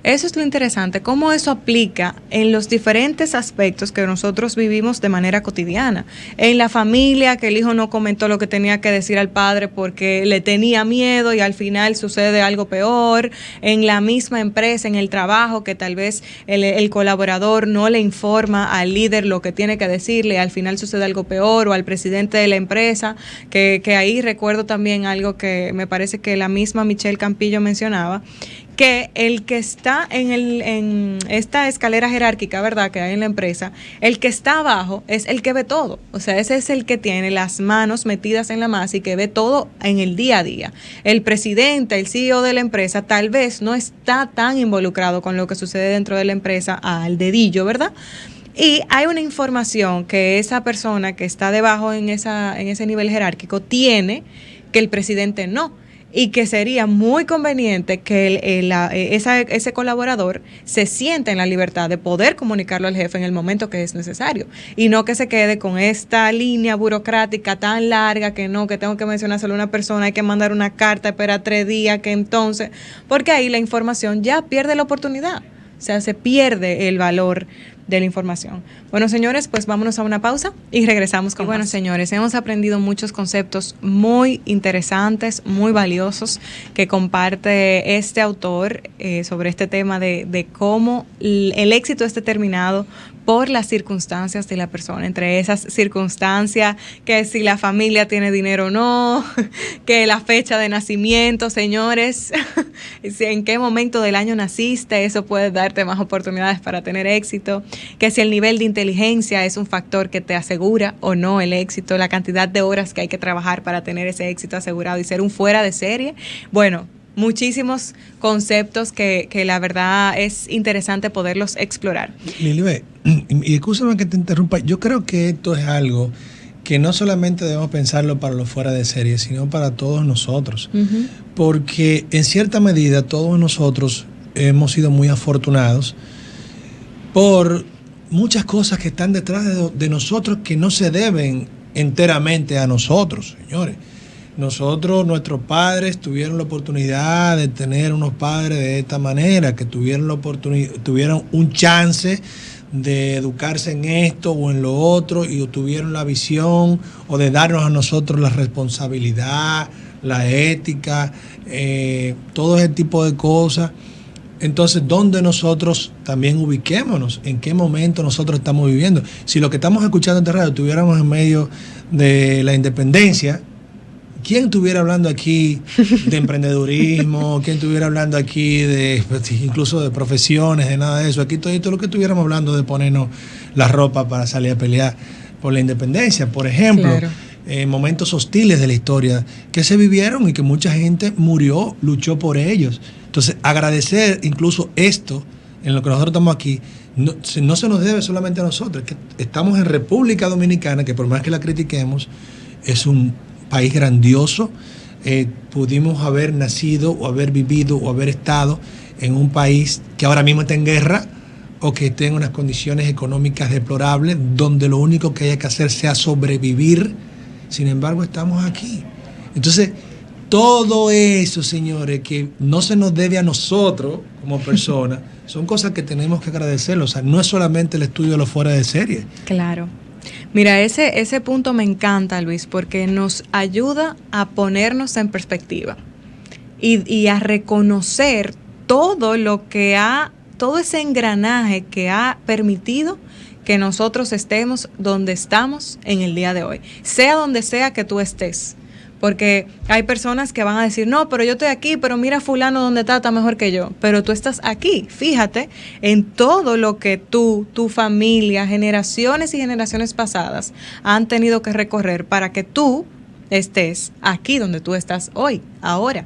Eso es lo interesante, cómo eso aplica en los diferentes aspectos que nosotros vivimos de manera cotidiana. En la familia, que el hijo no comentó lo que tenía que decir al padre porque le tenía miedo y al final sucede algo peor. En la misma empresa, en el trabajo, que tal vez el colaborador no le informa al líder lo que tiene que decirle y al final sucede algo peor, o al presidente de la empresa, que ahí recuerdo también algo que me parece que la misma Michelle Campillo mencionaba, que el que está en esta escalera jerárquica, ¿verdad?, que hay en la empresa, el que está abajo es el que ve todo. O sea, ese es el que tiene las manos metidas en la masa y que ve todo en el día a día. El presidente, el CEO de la empresa, tal vez no está tan involucrado con lo que sucede dentro de la empresa al dedillo, ¿verdad? Y hay una información que esa persona que está debajo en ese nivel jerárquico tiene, que el presidente no. y que sería muy conveniente que ese colaborador se sienta en la libertad de poder comunicarlo al jefe en el momento que es necesario y no que se quede con esta línea burocrática tan larga que tengo que mencionar solo una persona, hay que mandar una carta, espera 3 días, que entonces, porque ahí la información ya pierde la oportunidad, o sea, se pierde el valor de la información. Bueno, señores, pues vámonos a una pausa y regresamos con Bueno, señores, hemos aprendido muchos conceptos muy interesantes, muy valiosos que comparte este autor sobre este tema de cómo el éxito es determinado por las circunstancias de la persona, entre esas circunstancias que si la familia tiene dinero o no, que la fecha de nacimiento, señores, en qué momento del año naciste, eso puede darte más oportunidades para tener éxito, que si el nivel de inteligencia es un factor que te asegura o no el éxito, la cantidad de horas que hay que trabajar para tener ese éxito asegurado y ser un fuera de serie. Bueno, muchísimos conceptos que la verdad es interesante poderlos explorar. Lili, y escúchame que te interrumpa, yo creo que esto es algo que no solamente debemos pensarlo para los fuera de serie, sino para todos nosotros, porque en cierta medida todos nosotros hemos sido muy afortunados por muchas cosas que están detrás de nosotros que no se deben enteramente a nosotros, señores. Nuestros padres tuvieron la oportunidad de tener unos padres de esta manera, que tuvieron un chance de educarse en esto o en lo otro y tuvieron la visión o de darnos a nosotros la responsabilidad, la ética, todo ese tipo de cosas. Entonces, ¿dónde nosotros también ubiquémonos? ¿En qué momento nosotros estamos viviendo? Si lo que estamos escuchando en esta radio estuviéramos en medio de la independencia, ¿quién estuviera hablando aquí de emprendedurismo? ¿Quién estuviera hablando aquí de incluso de profesiones, de nada de eso? Aquí todo lo que estuviéramos hablando de ponernos la ropa para salir a pelear por la independencia, por ejemplo. Claro. Momentos hostiles de la historia que se vivieron y que mucha gente murió, luchó por ellos. Entonces, agradecer incluso esto, en lo que nosotros estamos aquí, no se nos debe solamente a nosotros, que estamos en República Dominicana, que por más que la critiquemos, es un país grandioso. Pudimos haber nacido o haber vivido o haber estado en un país que ahora mismo está en guerra o que esté en unas condiciones económicas deplorables, donde lo único que hay que hacer sea sobrevivir. Sin embargo, estamos aquí. Entonces, todo eso, señores, que no se nos debe a nosotros como personas, son cosas que tenemos que agradecer. O sea, no es solamente el estudio de los fuera de serie. Claro. Mira, ese punto me encanta, Luis, porque nos ayuda a ponernos en perspectiva y a reconocer todo ese engranaje que ha permitido que nosotros estemos donde estamos en el día de hoy, sea donde sea que tú estés. Porque hay personas que van a decir, no, pero yo estoy aquí, pero mira fulano donde está mejor que yo. Pero tú estás aquí, fíjate en todo lo que tu familia, generaciones y generaciones pasadas han tenido que recorrer para que tú estés aquí donde tú estás hoy, ahora.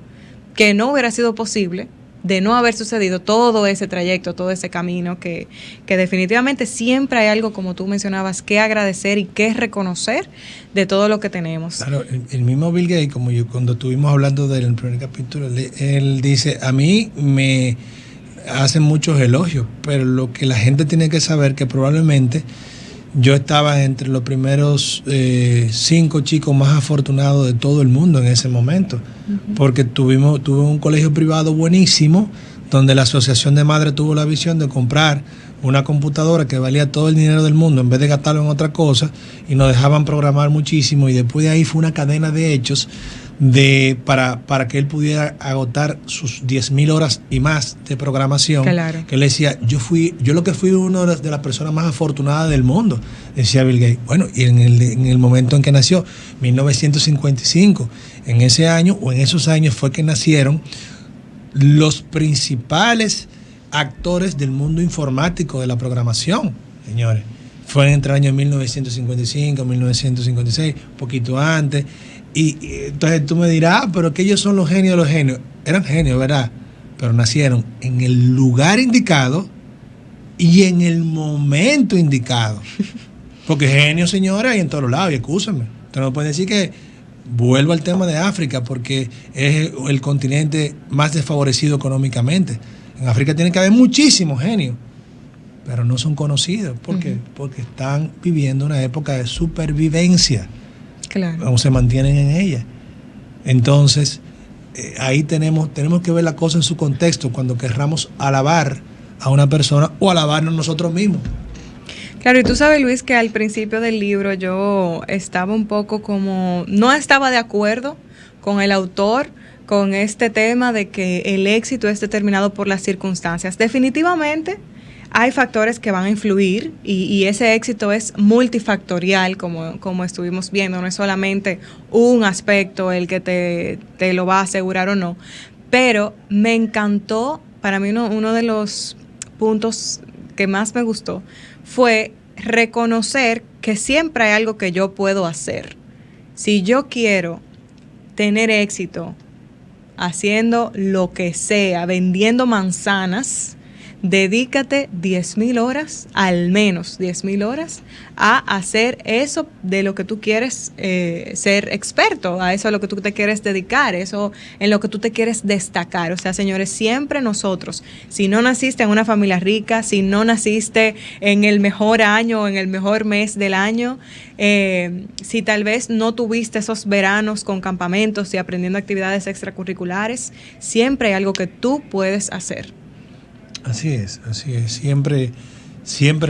Que no hubiera sido posible de no haber sucedido todo ese trayecto, todo ese camino, que definitivamente siempre hay algo, como tú mencionabas, que agradecer y que reconocer de todo lo que tenemos. Claro, el mismo Bill Gates, como yo cuando estuvimos hablando del primer capítulo, él dice, a mí me hacen muchos elogios, pero lo que la gente tiene que saber que probablemente yo estaba entre los primeros 5 chicos más afortunados de todo el mundo en ese momento, porque tuve un colegio privado buenísimo, donde la Asociación de Madres tuvo la visión de comprar una computadora que valía todo el dinero del mundo en vez de gastarlo en otra cosa, y nos dejaban programar muchísimo, y después de ahí fue una cadena de hechos para que él pudiera agotar sus 10,000 horas y más de programación. Claro. Que él decía, yo lo que fui una de las personas más afortunadas del mundo, decía Bill Gates. Bueno, y en el momento en que nació, 1955, en ese año o en esos años fue que nacieron los principales actores del mundo informático de la programación, señores. Fue entre el año 1955, 1956, poquito antes. Y entonces tú me dirás, pero que ellos son los genios de los genios. Eran genios, ¿verdad? Pero nacieron en el lugar indicado y en el momento indicado. Porque genios, señora, hay en todos lados, y excúsenme. Usted no puede decir que Vuelvo al tema de África, porque es el continente más desfavorecido económicamente. En África tiene que haber muchísimos genios, pero no son conocidos. ¿Por qué? Porque están viviendo una época de supervivencia. Claro. O se mantienen en ella. Entonces, ahí tenemos que ver la cosa en su contexto cuando querramos alabar a una persona o alabarnos nosotros mismos. Claro, y tú sabes, Luis, que al principio del libro yo estaba un poco no estaba de acuerdo con el autor, con este tema de que el éxito es determinado por las circunstancias. Definitivamente hay factores que van a influir y ese éxito es multifactorial, como estuvimos viendo, no es solamente un aspecto el que te lo va a asegurar o no. Pero me encantó, para mí uno de los puntos que más me gustó fue reconocer que siempre hay algo que yo puedo hacer. Si yo quiero tener éxito haciendo lo que sea, vendiendo manzanas, dedícate 10,000 horas, al menos 10,000 horas, a hacer eso de lo que tú quieres ser experto, a eso a lo que tú te quieres dedicar, eso en lo que tú te quieres destacar. O sea, señores, siempre nosotros, si no naciste en una familia rica, si no naciste en el mejor año o en el mejor mes del año, si tal vez no tuviste esos veranos con campamentos y aprendiendo actividades extracurriculares, siempre hay algo que tú puedes hacer. Así es, siempre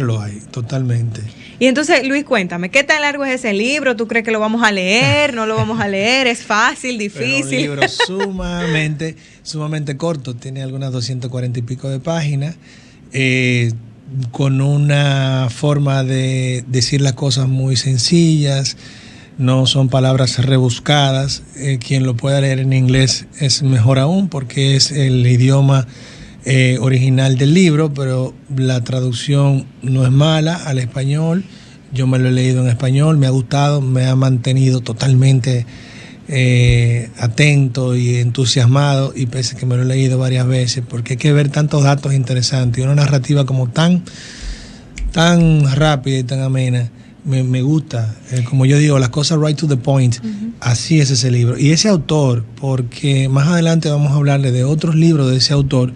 lo hay, totalmente. Y entonces, Luis, cuéntame, ¿qué tan largo es ese libro? ¿Tú crees que lo vamos a leer? ¿No lo vamos a leer? ¿Es fácil, difícil? Pero un libro sumamente corto, tiene algunas 240 y pico de páginas, con una forma de decir las cosas muy sencillas, no son palabras rebuscadas. Quien lo pueda leer en inglés es mejor aún, porque es el idioma original del libro, pero la traducción no es mala al español. Yo me lo he leído en español, me ha gustado, me ha mantenido totalmente atento y entusiasmado, y pese a que me lo he leído varias veces, porque hay que ver tantos datos interesantes y una narrativa como tan rápida y tan amena. Me gusta, como yo digo, las cosas right to the point. Así es ese libro. Y ese autor, porque más adelante vamos a hablarle de otros libros de ese autor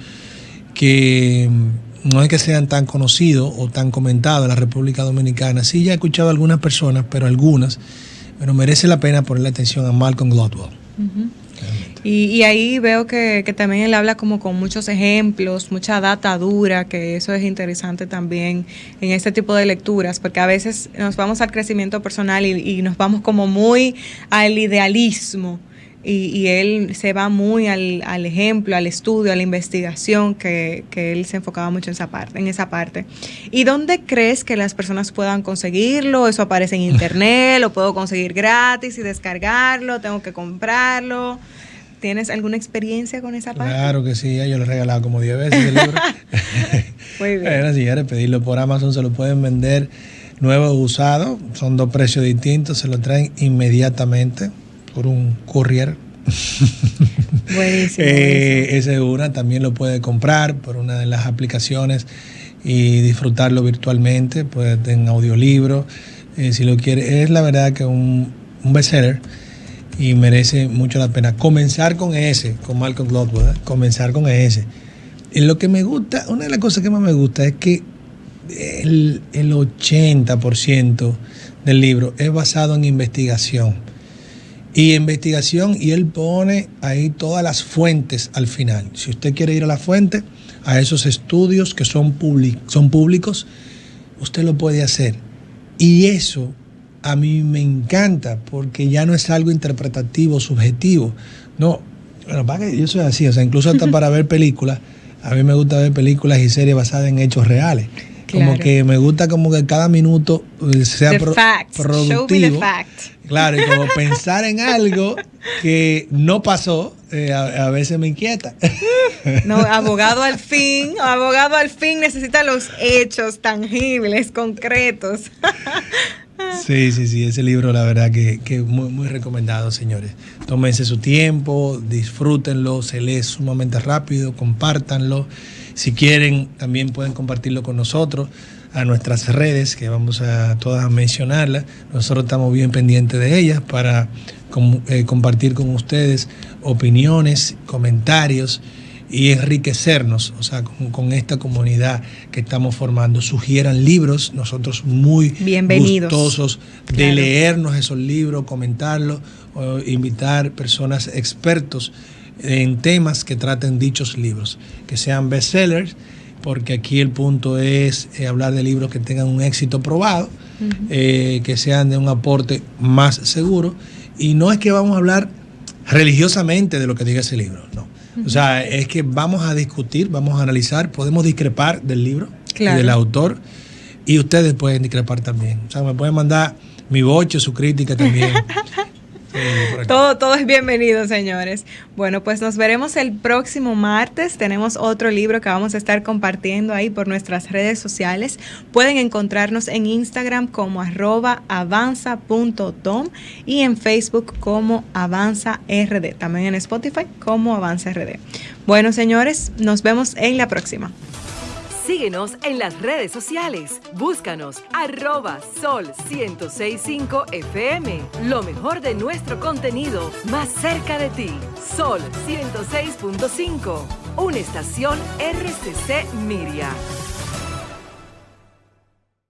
que no es que sean tan conocidos o tan comentados en la República Dominicana. Sí, ya he escuchado a algunas personas, pero merece la pena ponerle atención a Malcolm Gladwell. Y ahí veo que también él habla como con muchos ejemplos, mucha data dura, que eso es interesante también en este tipo de lecturas, porque a veces nos vamos al crecimiento personal y nos vamos como muy al idealismo. Y él se va muy al ejemplo, al estudio, a la investigación, que él se enfocaba mucho en esa parte. ¿Y dónde crees que las personas puedan conseguirlo? ¿Eso aparece en internet? ¿Lo puedo conseguir gratis y descargarlo? ¿Tengo que comprarlo? ¿Tienes alguna experiencia con esa parte? Claro que sí, yo lo he regalado como 10 veces el libro. Muy bien. Bueno, si quieres pedirlo por Amazon, se lo pueden vender nuevo o usado. Son 2 precios distintos, se lo traen inmediatamente por un courier. Buenísimo. Esa es una, también lo puede comprar por una de las aplicaciones y disfrutarlo virtualmente, pues en audiolibro, si lo quiere. Es la verdad que un bestseller y merece mucho la pena. Comenzar con Malcolm Gladwell, comenzar con ese. Y lo que me gusta, una de las cosas que más me gusta es que el 80% del libro es basado en investigación. Y él pone ahí todas las fuentes al final. Si usted quiere ir a la fuente, a esos estudios que son públicos, usted lo puede hacer. Y eso a mí me encanta, porque ya no es algo interpretativo, subjetivo. No, bueno, para que yo soy así, o sea, incluso hasta para ver películas, a mí me gusta ver películas y series basadas en hechos reales. Claro. Como que me gusta como que cada minuto sea productivo. Show me the fact. Claro, y como pensar en algo que no pasó, a veces me inquieta. No, abogado al fin necesita los hechos tangibles, concretos. Sí, ese libro la verdad que muy, muy recomendado, señores. Tómense su tiempo, disfrútenlo, se lee sumamente rápido, compártanlo. Si quieren, también pueden compartirlo con nosotros a nuestras redes, que vamos a todas mencionarlas. Nosotros estamos bien pendientes de ellas para compartir con ustedes opiniones, comentarios y enriquecernos, o sea, con esta comunidad que estamos formando. Sugieran libros, nosotros muy bienvenidos, gustosos de claro, leernos esos libros, comentarlos, o invitar personas expertos en temas que traten dichos libros, que sean bestsellers, porque aquí el punto es hablar de libros que tengan un éxito probado, que sean de un aporte más seguro, y no es que vamos a hablar religiosamente de lo que diga ese libro, no. O sea, es que vamos a discutir, vamos a analizar, podemos discrepar del libro, claro, y del autor, y ustedes pueden discrepar también. O sea, me pueden mandar mi boche, su crítica también. Todo es bienvenido, señores. Bueno, pues nos veremos el próximo martes. Tenemos otro libro que vamos a estar compartiendo ahí por nuestras redes sociales. Pueden encontrarnos en Instagram como @avanza.tom y en Facebook como AvanzaRD. También en Spotify como AvanzaRD. Bueno, señores, nos vemos en la próxima. Síguenos en las redes sociales. Búscanos @Sol1065 FM. Lo mejor de nuestro contenido más cerca de ti. Sol 106.5. Una estación RCC Miria.